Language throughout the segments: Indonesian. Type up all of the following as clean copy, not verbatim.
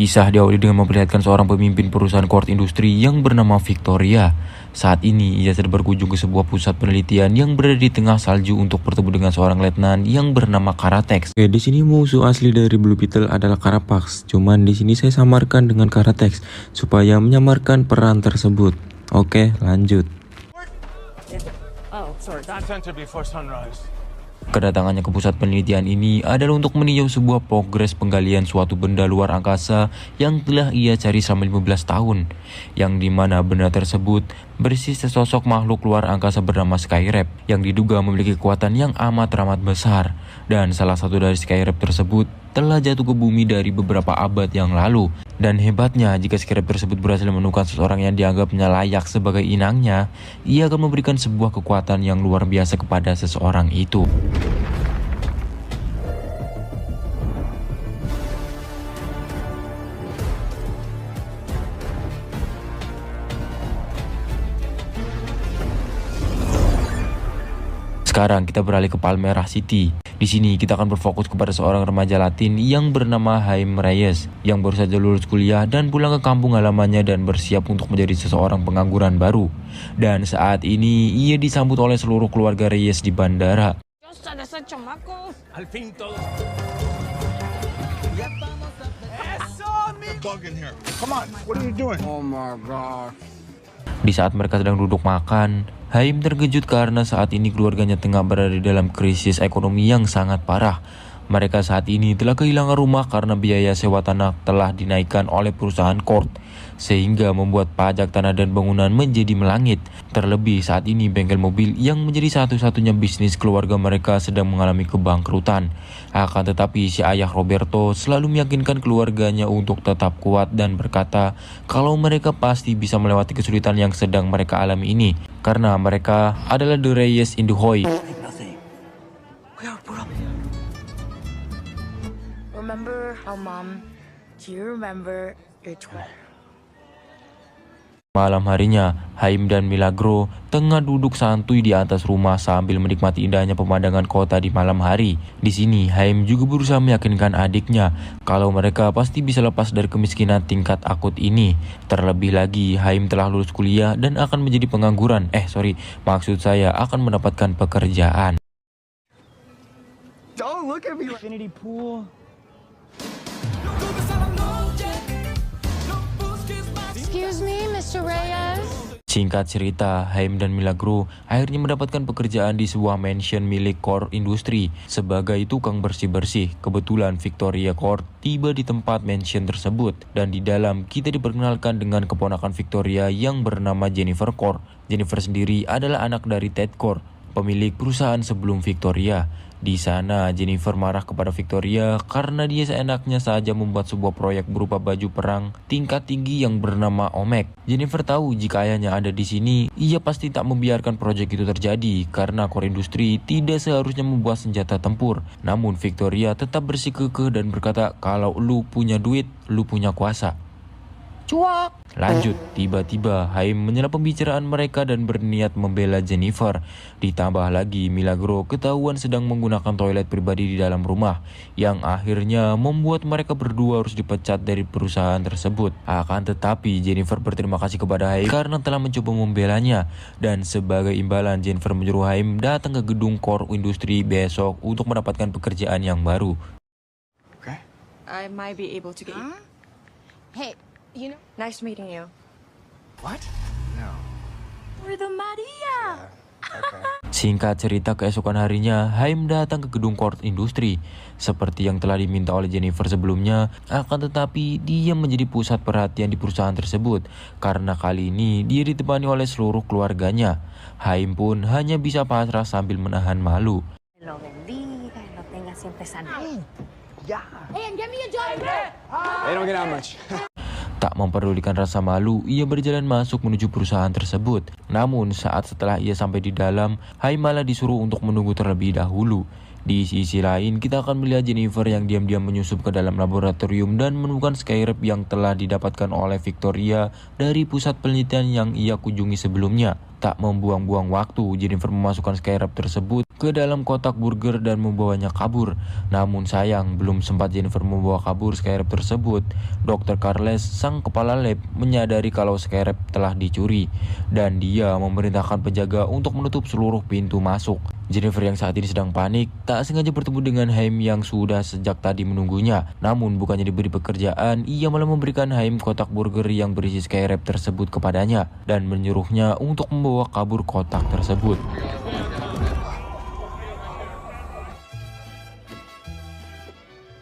Kisah diawali dengan memperlihatkan seorang pemimpin perusahaan Court Industri yang bernama Victoria. Saat ini, ia sedang berkunjung ke sebuah pusat penelitian yang berada di tengah salju untuk bertemu dengan seorang letnan yang bernama Karatex. Di sini musuh asli dari Blue Beetle adalah Carapax. Cuman di sini saya samarkan dengan Karatex supaya menyamarkan peran tersebut. Oke, lanjut. Kedatangannya ke pusat penelitian ini adalah untuk meninjau sebuah progres penggalian suatu benda luar angkasa yang telah ia cari selama 15 tahun, yang dimana benda tersebut berisi sesosok makhluk luar angkasa bernama Skyrap yang diduga memiliki kekuatan yang amat besar, dan salah satu dari Skyrap tersebut telah jatuh ke bumi dari beberapa abad yang lalu. Dan hebatnya, jika Skyrap tersebut berhasil menemukan seseorang yang dianggapnya layak sebagai inangnya, ia akan memberikan sebuah kekuatan yang luar biasa kepada seseorang itu. Sekarang kita beralih ke Palmera City. Di sini kita akan berfokus kepada seorang remaja Latin yang bernama Haim Reyes yang baru saja lulus kuliah dan pulang ke kampung halamannya dan bersiap untuk menjadi seseorang pengangguran baru. Dan saat ini ia disambut oleh seluruh keluarga Reyes di bandara. Di saat mereka sedang duduk makan, Haim terkejut karena saat ini keluarganya tengah berada dalam krisis ekonomi yang sangat parah. Mereka saat ini telah kehilangan rumah karena biaya sewa tanah telah dinaikkan oleh perusahaan Court, sehingga membuat pajak tanah dan bangunan menjadi melangit. Terlebih saat ini bengkel mobil yang menjadi satu-satunya bisnis keluarga mereka sedang mengalami kebangkrutan. Akan tetapi si ayah Roberto selalu meyakinkan keluarganya untuk tetap kuat dan berkata kalau mereka pasti bisa melewati kesulitan yang sedang mereka alami ini, karena mereka adalah The Reyes in the Hoy. Remember how mom, do you remember your twin? Malam harinya, Haim dan Milagro tengah duduk santuy di atas rumah sambil menikmati indahnya pemandangan kota di malam hari. Di sini, Haim juga berusaha meyakinkan adiknya kalau mereka pasti bisa lepas dari kemiskinan tingkat akut ini. Terlebih lagi, Haim telah lulus kuliah dan akan menjadi pengangguran. Maksud saya akan mendapatkan pekerjaan. Don't look at me like infinity pool. Excuse me, Mr. Reyes? Singkat cerita, Haim dan Milagro akhirnya mendapatkan pekerjaan di sebuah mansion milik Court Industri sebagai tukang bersih-bersih. Kebetulan Victoria Court tiba di tempat mansion tersebut, dan di dalam kita diperkenalkan dengan keponakan Victoria yang bernama Jennifer Court. Jennifer sendiri adalah anak dari Ted Court, pemilik perusahaan sebelum Victoria. Di sana, Jennifer marah kepada Victoria karena dia seenaknya saja membuat sebuah proyek berupa baju perang tingkat tinggi yang bernama Omek. Jennifer tahu jika ayahnya ada di sini, ia pasti tak membiarkan proyek itu terjadi karena Court Industri tidak seharusnya membuat senjata tempur. Namun Victoria tetap bersikukuh dan berkata kalau lu punya duit, lu punya kuasa. Cuak. Lanjut, tiba-tiba Haim menyela pembicaraan mereka dan berniat membela Jennifer. Ditambah lagi Milagro ketahuan sedang menggunakan toilet pribadi di dalam rumah, yang akhirnya membuat mereka berdua harus dipecat dari perusahaan tersebut. Akan tetapi Jennifer berterima kasih kepada Haim karena telah mencoba membelanya, dan sebagai imbalan Jennifer menyuruh Haim datang ke gedung Court Industri besok untuk mendapatkan pekerjaan yang baru. Okay. I might be able to get you. Hey, you know, nice meeting you. What? No. We're the Maria. Okay. Singkat cerita, keesokan harinya Haim datang ke gedung Court Industri seperti yang telah diminta oleh Jennifer sebelumnya. Akan tetapi dia menjadi pusat perhatian di perusahaan tersebut karena kali ini dia ditemani oleh seluruh keluarganya. Haim pun hanya bisa pasrah sambil menahan malu. Lo bendiga, no tengas siempre sana. Yeah. Hey, and get me a job. They don't get out much. Tak memperdulikan rasa malu, ia berjalan masuk menuju perusahaan tersebut. Namun saat setelah ia sampai di dalam, Haim malah disuruh untuk menunggu terlebih dahulu. Di sisi lain, kita akan melihat Jennifer yang diam-diam menyusup ke dalam laboratorium dan menemukan Skyrap yang telah didapatkan oleh Victoria dari pusat penelitian yang ia kunjungi sebelumnya. Tak membuang-buang waktu, Jennifer memasukkan Skywrap tersebut ke dalam kotak burger dan membawanya kabur. Namun sayang, belum sempat Jennifer membawa kabur Skywrap tersebut, Dr. Carles, sang kepala lab, menyadari kalau Skywrap telah dicuri dan dia memerintahkan penjaga untuk menutup seluruh pintu masuk. Jennifer yang saat ini sedang panik tak sengaja bertemu dengan Haim yang sudah sejak tadi menunggunya. Namun bukannya diberi pekerjaan, ia malah memberikan Haim kotak burger yang berisi Skywrap tersebut kepadanya dan menyuruhnya untuk membawa kabur kotak tersebut.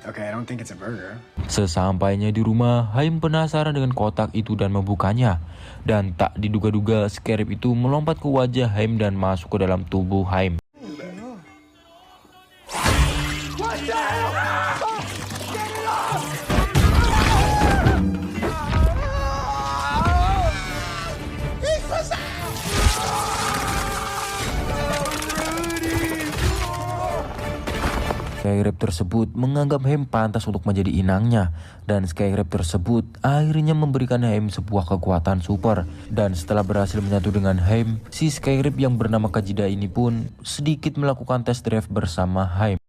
Okay, I don't think it's a burger. Sesampainya di rumah, Haim penasaran dengan kotak itu dan membukanya. Dan tak diduga-duga, Skywrap itu melompat ke wajah Haim dan masuk ke dalam tubuh Haim. Skywrap tersebut menganggap Haim pantas untuk menjadi inangnya, dan Skywrap tersebut akhirnya memberikan Haim sebuah kekuatan super. Dan setelah berhasil menyatu dengan Haim, si Skywrap yang bernama Kajida ini pun sedikit melakukan tes drive bersama Haim.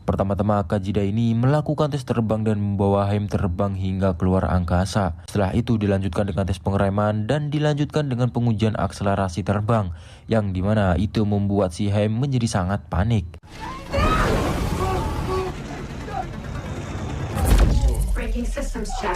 Pertama-tama Kajida ini melakukan tes terbang dan membawa Haim terbang hingga keluar angkasa. Setelah itu dilanjutkan dengan tes pengereman dan dilanjutkan dengan pengujian akselerasi terbang, yang dimana itu membuat si Haim menjadi sangat panik. Breaking systems check.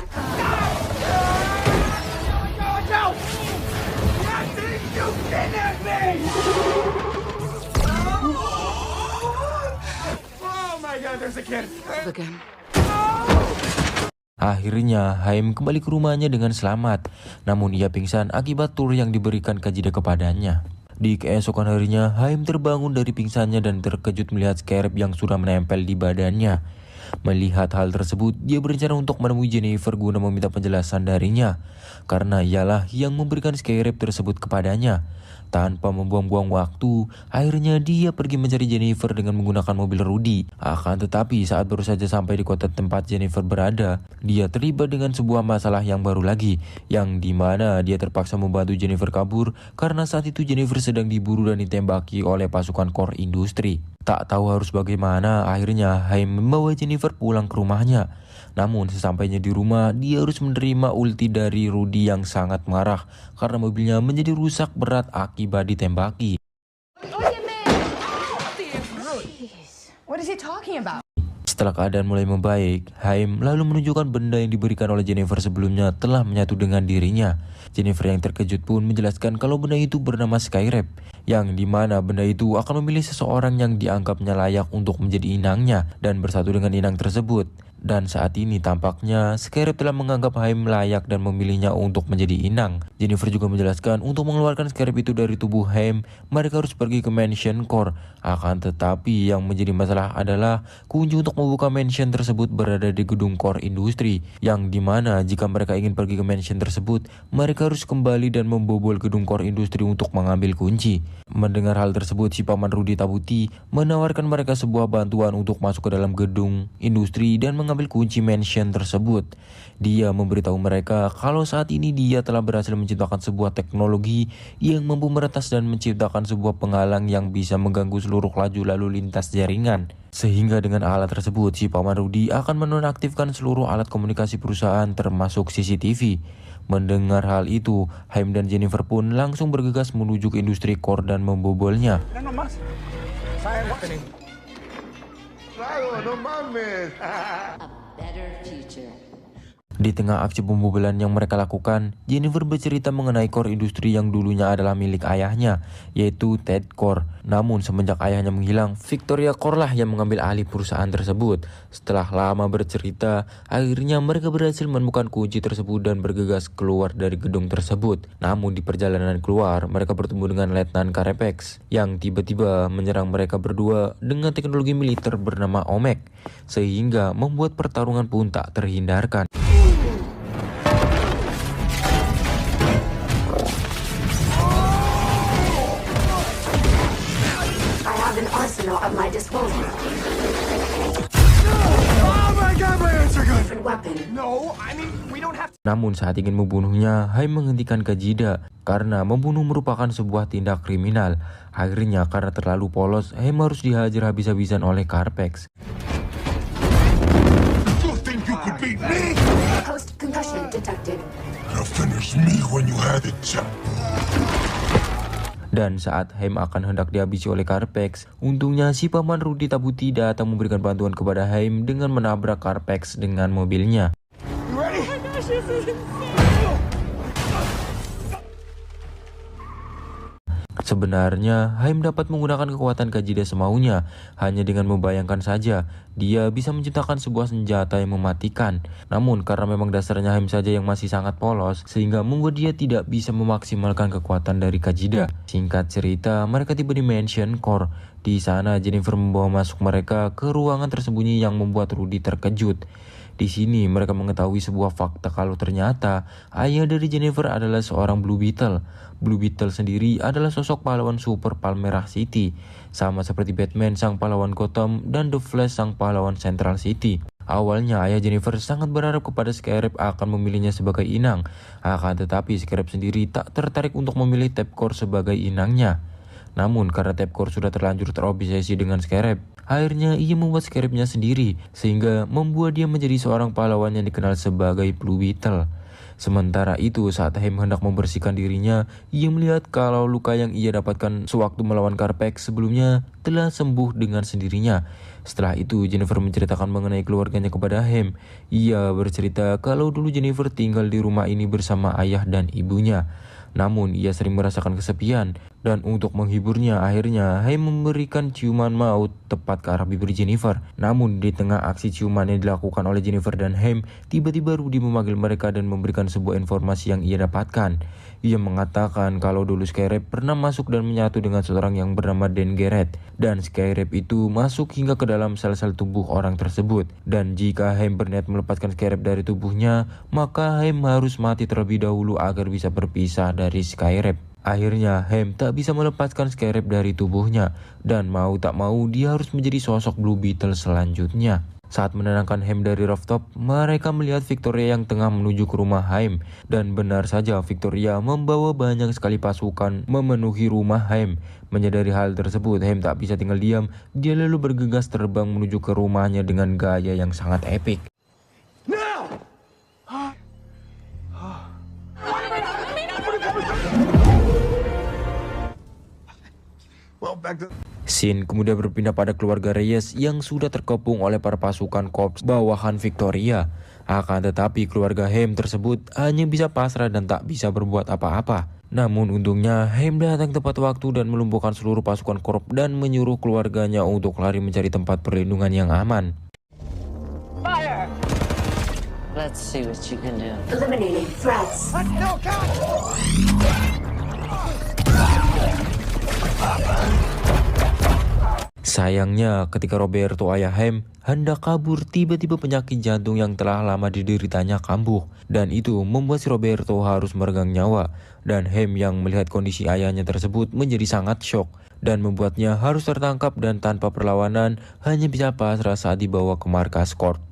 Akhirnya Haim kembali ke rumahnya dengan selamat, namun ia pingsan akibat tur yang diberikan Kajida kepadanya. Di keesokan harinya, Haim terbangun dari pingsannya dan terkejut melihat Skywrap yang sudah menempel di badannya. Melihat hal tersebut, dia berencana untuk menemui Jennifer guna meminta penjelasan darinya, karena ialah yang memberikan Skywrap tersebut kepadanya. Tanpa membuang-buang waktu, akhirnya dia pergi mencari Jennifer dengan menggunakan mobil Rudy. Akan tetapi saat baru saja sampai di kota tempat Jennifer berada, dia terlibat dengan sebuah masalah yang baru lagi, yang dimana dia terpaksa membantu Jennifer kabur karena saat itu Jennifer sedang diburu dan ditembaki oleh pasukan core industri. Tak tahu harus bagaimana, akhirnya Haim membawa Jennifer pulang ke rumahnya. Namun sesampainya di rumah, dia harus menerima ulti dari Rudy yang sangat marah karena mobilnya menjadi rusak berat akibat ditembaki. What is he talking about? Setelah keadaan mulai membaik, Haim lalu menunjukkan benda yang diberikan oleh Jennifer sebelumnya telah menyatu dengan dirinya. Jennifer yang terkejut pun menjelaskan kalau benda itu bernama Skywrap, yang dimana benda itu akan memilih seseorang yang dianggapnya layak untuk menjadi inangnya dan bersatu dengan inang tersebut. Dan saat ini tampaknya Skywrap telah menganggap Haim layak dan memilihnya untuk menjadi inang. Jennifer juga menjelaskan untuk mengeluarkan Skywrap itu dari tubuh Haim, mereka harus pergi ke Mansion Core. Akan tetapi yang menjadi masalah adalah kunci untuk membuka mansion tersebut berada di gedung core industri, yang dimana jika mereka ingin pergi ke mansion tersebut, mereka harus kembali dan membobol gedung core industri untuk mengambil kunci. Mendengar hal tersebut, si paman Rudy Tabuti menawarkan mereka sebuah bantuan untuk masuk ke dalam gedung industri dan mengambil kunci mansion tersebut. Dia memberitahu mereka kalau saat ini dia telah berhasil menciptakan sebuah teknologi yang mampu meretas dan menciptakan sebuah penghalang yang bisa mengganggu seluruh laju lalu lintas jaringan. Sehingga dengan alat tersebut, si paman Rudy akan menonaktifkan seluruh alat komunikasi perusahaan termasuk CCTV. Mendengar hal itu, Haim dan Jennifer pun langsung bergegas menuju ke industri core dan membobolnya. Di tengah aksi pembobolan yang mereka lakukan, Jennifer bercerita mengenai core industri yang dulunya adalah milik ayahnya, yaitu Ted Core. Namun semenjak ayahnya menghilang, Victoria Core lah yang mengambil alih perusahaan tersebut. Setelah lama bercerita, akhirnya mereka berhasil menemukan kunci tersebut dan bergegas keluar dari gedung tersebut. Namun di perjalanan keluar, mereka bertemu dengan Letnan Carepex yang tiba-tiba menyerang mereka berdua dengan teknologi militer bernama Omek, sehingga membuat pertarungan pun tak terhindarkan. At my disposal. Oh my God, my hands are good. weapon. Namun saat ingin membunuhnya, Haim menghentikan Kajida karena membunuh merupakan sebuah tindak kriminal. Akhirnya karena terlalu polos, Haim harus dihajar habis-habisan oleh Carpex. You think you could beat me? Post concussion detected. You'll finish me when you had it, chap. Dan saat Haim akan hendak dihabisi oleh Carpex, untungnya si paman Rudy Tabuti datang memberikan bantuan kepada Haim dengan menabrak Carpex dengan mobilnya. Sebenarnya, Haim dapat menggunakan kekuatan Kajida semaunya. Hanya dengan membayangkan saja, dia bisa menciptakan sebuah senjata yang mematikan. Namun, karena memang dasarnya Haim saja yang masih sangat polos, sehingga membuat dia tidak bisa memaksimalkan kekuatan dari Kajida. Singkat cerita, mereka tiba di Mansion Core. Di sana, Jennifer membawa masuk mereka ke ruangan tersembunyi yang membuat Rudy terkejut. Di sini mereka mengetahui sebuah fakta kalau ternyata ayah dari Jennifer adalah seorang Blue Beetle. Blue Beetle sendiri adalah sosok pahlawan super Palmera City, sama seperti Batman sang pahlawan Gotham dan The Flash sang pahlawan Central City. Awalnya ayah Jennifer sangat berharap kepada Scarab akan memilihnya sebagai inang, akan tetapi Scarab sendiri tak tertarik untuk memilih Tapcore sebagai inangnya. Namun karena Tapcore sudah terlanjur terobsesi dengan Scarab, akhirnya ia membuat Scarabnya sendiri, sehingga membuat dia menjadi seorang pahlawan yang dikenal sebagai Blue Beetle. Sementara itu, saat Haim hendak membersihkan dirinya, ia melihat kalau luka yang ia dapatkan sewaktu melawan Carpex sebelumnya telah sembuh dengan sendirinya. Setelah itu, Jennifer menceritakan mengenai keluarganya kepada Haim. Ia bercerita kalau dulu Jennifer tinggal di rumah ini bersama ayah dan ibunya. Namun ia sering merasakan kesepian, dan untuk menghiburnya akhirnya Haim memberikan ciuman maut tepat ke arah bibir Jennifer. Namun di tengah aksi ciuman yang dilakukan oleh Jennifer dan Haim, tiba-tiba Rudy memanggil mereka dan memberikan sebuah informasi yang ia dapatkan. Ia mengatakan kalau dulu Scarab pernah masuk dan menyatu dengan seorang yang bernama Dan Garrett, dan Scarab itu masuk hingga ke dalam sel-sel tubuh orang tersebut. Dan jika Haim berniat melepaskan Scarab dari tubuhnya, maka Haim harus mati terlebih dahulu agar bisa berpisah dari Scarab. Akhirnya Haim tak bisa melepaskan Scarab dari tubuhnya, dan mau tak mau dia harus menjadi sosok Blue Beetle selanjutnya. Saat menenangkan Haim dari rooftop, mereka melihat Victoria yang tengah menuju ke rumah Haim. Dan benar saja Victoria membawa banyak sekali pasukan memenuhi rumah Haim. Menyadari hal tersebut, Haim tak bisa tinggal diam. Dia lalu bergegas terbang menuju ke rumahnya dengan gaya yang sangat epik. Scene kemudian berpindah pada keluarga Reyes yang sudah terkepung oleh para pasukan korps bawahan Victoria. Akan tetapi keluarga Haim tersebut hanya bisa pasrah dan tak bisa berbuat apa-apa. Namun untungnya Haim datang tepat waktu dan melumpuhkan seluruh pasukan korps dan menyuruh keluarganya untuk lari mencari tempat perlindungan yang aman. Fire! Let's see what you can do. Eliminating threats. Sayangnya ketika Roberto ayah Haim hendak kabur, tiba-tiba penyakit jantung yang telah lama dideritanya kambuh, dan itu membuat si Roberto harus meregang nyawa. Dan Haim yang melihat kondisi ayahnya tersebut menjadi sangat syok dan membuatnya harus tertangkap, dan tanpa perlawanan hanya bisa pasrah saat dibawa ke markas Court.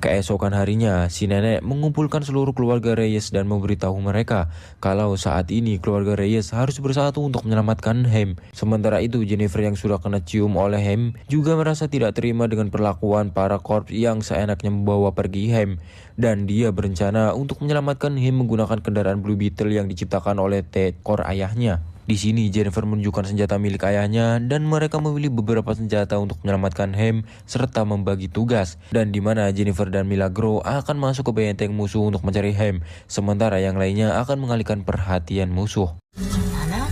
Keesokan harinya, si nenek mengumpulkan seluruh keluarga Reyes dan memberitahu mereka kalau saat ini keluarga Reyes harus bersatu untuk menyelamatkan Haim. Sementara itu, Jennifer yang sudah kena cium oleh Haim juga merasa tidak terima dengan perlakuan para korps yang seenaknya membawa pergi Haim. Dan dia berencana untuk menyelamatkan Haim menggunakan kendaraan Blue Beetle yang diciptakan oleh Tapcore ayahnya. Di sini Jennifer menunjukkan senjata milik ayahnya dan mereka memilih beberapa senjata untuk menyelamatkan Haim serta membagi tugas, dan di mana Jennifer dan Milagro akan masuk ke benteng musuh untuk mencari Haim, sementara yang lainnya akan mengalihkan perhatian musuh. Nana?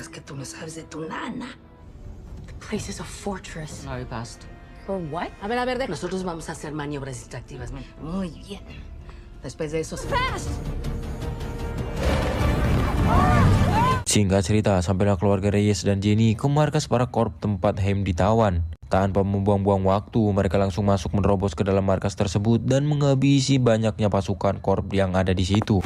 Es que tú no sabes de tu nana. The place is a fortress. Sorry, past. For what? A ver, nosotros vamos a hacer maniobras distractivas. Muy bien. Después de eso... ¡Fast! Singkat cerita, sampailah keluarga Reyes dan Jenny ke markas para korps tempat Haim ditawan. Tanpa membuang-buang waktu, mereka langsung masuk menerobos ke dalam markas tersebut dan menghabisi banyaknya pasukan korps yang ada di situ.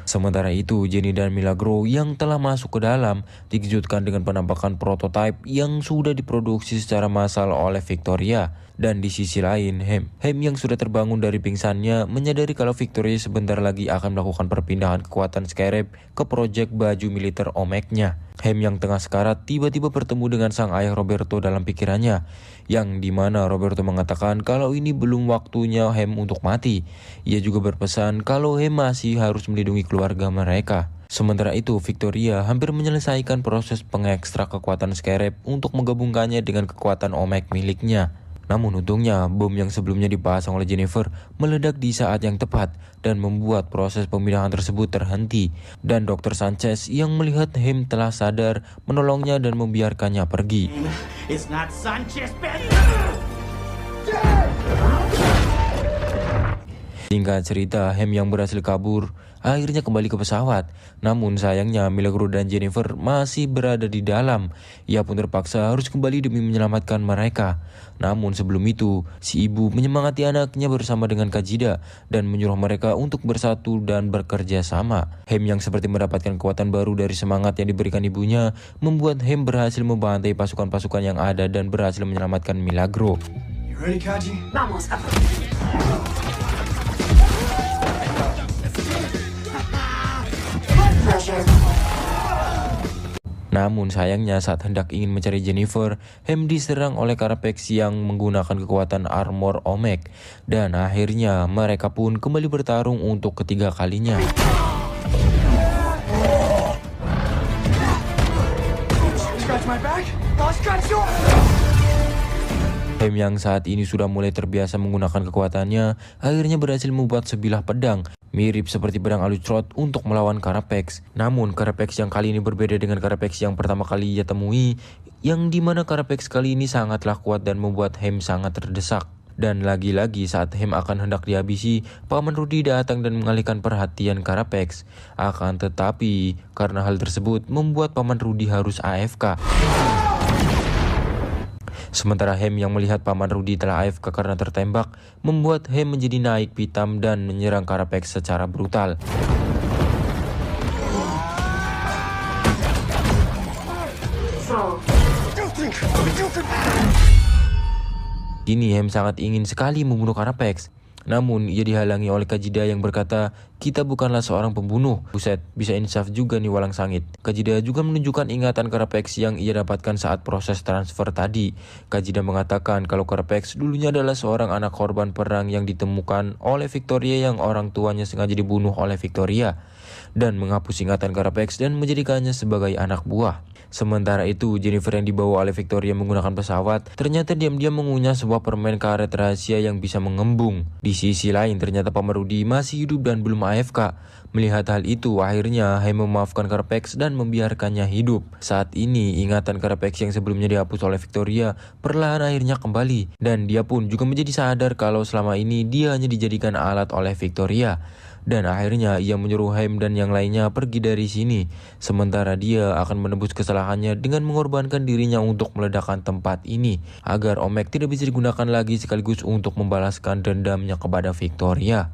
Sementara itu, Jenny dan Milagro yang telah masuk ke dalam dikejutkan dengan penampakan prototipe yang sudah diproduksi secara massal oleh Victoria. Dan di sisi lain, Hem yang sudah terbangun dari pingsannya menyadari kalau Victoria sebentar lagi akan melakukan perpindahan kekuatan Skyrape ke proyek baju militer Omeg-nya. Hem yang tengah sekarat tiba-tiba bertemu dengan sang ayah Roberto dalam pikirannya, yang dimana Roberto mengatakan kalau ini belum waktunya Hem untuk mati. Ia juga berpesan kalau Hem masih harus melindungi keluarga mereka. Sementara itu, Victoria hampir menyelesaikan proses pengekstrak kekuatan Skyrape untuk menggabungkannya dengan kekuatan Omeg miliknya. Namun untungnya, bom yang sebelumnya dipasang oleh Jennifer meledak di saat yang tepat dan membuat proses pemindahan tersebut terhenti. Dan Dr. Sanchez yang melihat Hem telah sadar menolongnya dan membiarkannya pergi. It's not Sanchez, Singkat cerita, Hem yang berhasil kabur akhirnya kembali ke pesawat. Namun sayangnya Milagro dan Jennifer masih berada di dalam. Ia pun terpaksa harus kembali demi menyelamatkan mereka. Namun sebelum itu, si ibu menyemangati anaknya bersama dengan Kajida dan menyuruh mereka untuk bersatu dan bekerja sama. Hem yang seperti mendapatkan kekuatan baru dari semangat yang diberikan ibunya membuat Hem berhasil membantai pasukan-pasukan yang ada dan berhasil menyelamatkan Milagro. You ready, Kaji? Vamos. Pleasure. Namun sayangnya saat hendak ingin mencari Jennifer, Hem diserang oleh Carapax yang menggunakan kekuatan armor Omeg. Dan akhirnya mereka pun kembali bertarung untuk ketiga kalinya. Scratch my back? I'll scratch yours! Hem yang saat ini sudah mulai terbiasa menggunakan kekuatannya, akhirnya berhasil membuat sebilah pedang mirip seperti pedang Alucrot untuk melawan Carapax. Namun Carapax yang kali ini berbeda dengan Carapax yang pertama kali ia temui, yang dimana Carapax kali ini sangatlah kuat dan membuat Hem sangat terdesak. Dan lagi-lagi saat Hem akan hendak dihabisi, Paman Rudy datang dan mengalihkan perhatian Carapax. Akan tetapi, karena hal tersebut membuat Paman Rudy harus AFK. Sementara Hem yang melihat Paman Rudy telah AFK karena tertembak, membuat Hem menjadi naik pitam dan menyerang Carapax secara brutal. Kini Hem sangat ingin sekali membunuh Carapax. Namun ia dihalangi oleh Kajida yang berkata, kita bukanlah seorang pembunuh. Buset, bisa insaf juga nih walang sangit. Kajida juga menunjukkan ingatan Carapax yang ia dapatkan saat proses transfer tadi. Kajida mengatakan kalau Carapax dulunya adalah seorang anak korban perang yang ditemukan oleh Victoria yang orang tuanya sengaja dibunuh oleh Victoria. Dan menghapus ingatan Carapax dan menjadikannya sebagai anak buah. Sementara itu, Jennifer yang dibawa oleh Victoria menggunakan pesawat ternyata diam-diam mengunyah sebuah permen karet rahasia yang bisa mengembung. Di sisi lain, ternyata Paman Rudy masih hidup dan belum AFK. Melihat hal itu, akhirnya Hem memaafkan Carapax dan membiarkannya hidup. Saat ini, ingatan Carapax yang sebelumnya dihapus oleh Victoria perlahan akhirnya kembali. Dan dia pun juga menjadi sadar kalau selama ini dia hanya dijadikan alat oleh Victoria. Dan akhirnya ia menyuruh Hem dan yang lainnya pergi dari sini. Sementara dia akan menebus kesalahannya dengan mengorbankan dirinya untuk meledakkan tempat ini. Agar Omeg tidak bisa digunakan lagi sekaligus untuk membalaskan dendamnya kepada Victoria.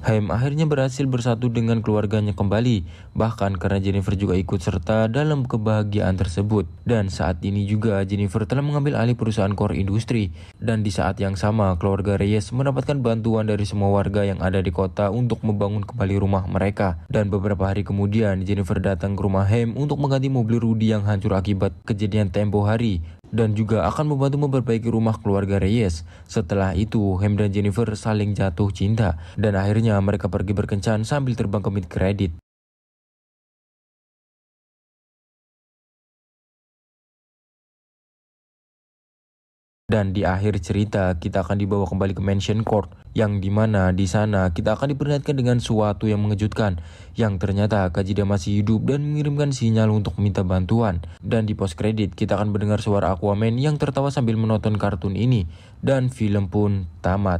Hem akhirnya berhasil bersatu dengan keluarganya kembali, bahkan karena Jennifer juga ikut serta dalam kebahagiaan tersebut. Dan saat ini juga Jennifer telah mengambil alih perusahaan core industri. Dan di saat yang sama, keluarga Reyes mendapatkan bantuan dari semua warga yang ada di kota untuk membangun kembali rumah mereka. Dan beberapa hari kemudian, Jennifer datang ke rumah Hem untuk mengganti mobil Rudy yang hancur akibat kejadian tempo hari. Dan juga akan membantu memperbaiki rumah keluarga Reyes. Setelah itu, Hem dan Jennifer saling jatuh cinta. Dan akhirnya mereka pergi berkencan sambil terbang ke mid credit. Dan di akhir cerita kita akan dibawa kembali ke Mansion Court, yang dimana di sana kita akan diperlihatkan dengan suatu yang mengejutkan, yang ternyata Kajida masih hidup dan mengirimkan sinyal untuk meminta bantuan. Dan di post credit kita akan mendengar suara Aquaman yang tertawa sambil menonton kartun ini, dan film pun tamat.